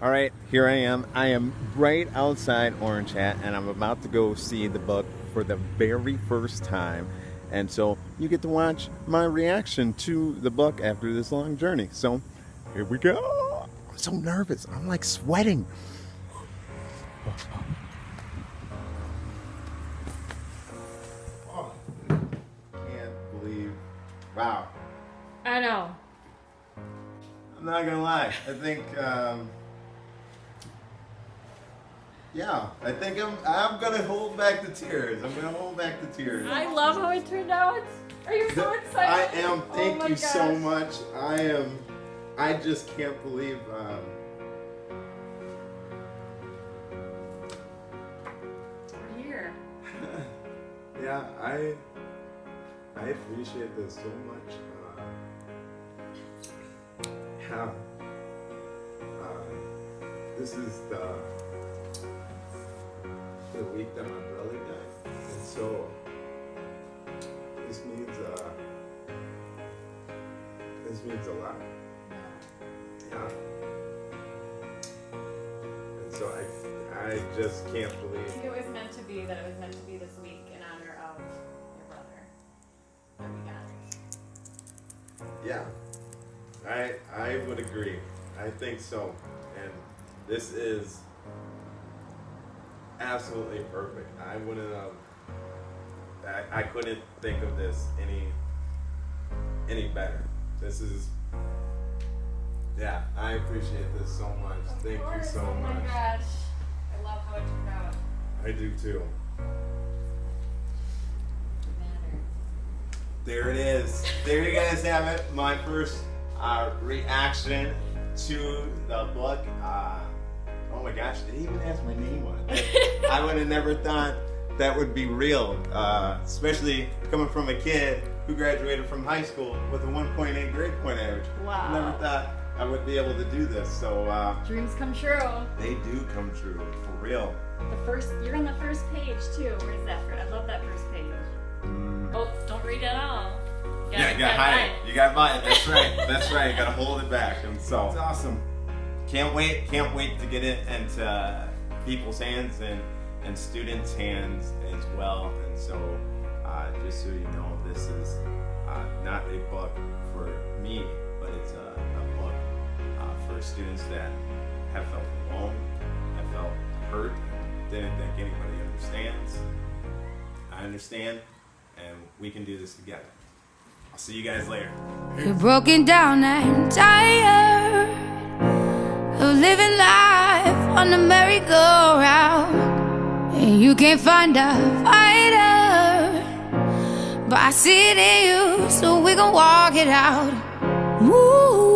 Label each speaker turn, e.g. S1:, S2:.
S1: All right, here I am. I am right outside Orange Hat, and I'm about to go see the book for the very first time. And so you get to watch my reaction to the book after this long journey. So here we go. I'm so nervous. I'm like sweating. Oh, can't believe. Wow.
S2: I know.
S1: I'm not gonna lie. I think, I think I'm gonna hold back the tears. I'm gonna hold back the tears.
S2: I love how it turned out. Are you so excited?
S1: I am. Thank
S2: Oh
S1: you
S2: my
S1: so
S2: gosh.
S1: much. I am. I just can't believe.
S2: We're here.
S1: Yeah, I appreciate this so much. Yeah. This is the week that my brother died, and so this means a lot. Yeah. And so I just can't
S2: I
S1: believe.
S2: think it was meant to be that it was meant to be this week in honor of your brother. That we got it.
S1: Yeah. I would agree. I think so. And this is absolutely perfect. I wouldn't have. I couldn't think of this any better. This is. Yeah, I appreciate this so much. Thank you so
S2: Oh my
S1: much.
S2: gosh. I love how it turned out.
S1: I do too.
S2: It matters.
S1: There it is. There you guys have it. My first reaction to the book. Oh my gosh, it even has my name on it. I would have never thought that would be real, especially coming from a kid who graduated from high school with a 1.8 grade point average.
S2: Wow.
S1: Never thought I would be able to do this. So
S2: Dreams come true.
S1: they do come true, for real.
S2: You're on the first page too. Where's that? I love that first page. Oh, don't read it all.
S1: Yeah, you gotta hide it. You gotta buy it. That's right. That's right. You gotta hold it back. And so it's awesome. Can't wait to get it into people's hands and students' hands as well. And so just so you know, this is not a book for me, but it's a book for students that have felt alone, have felt hurt, and didn't think anybody understands. I understand, and we can do this together. I'll see you guys later.
S3: You're broken down and tired of living life on the merry-go-round, and you can't find a fighter, but I see it in you, so we gon' walk it out. Move.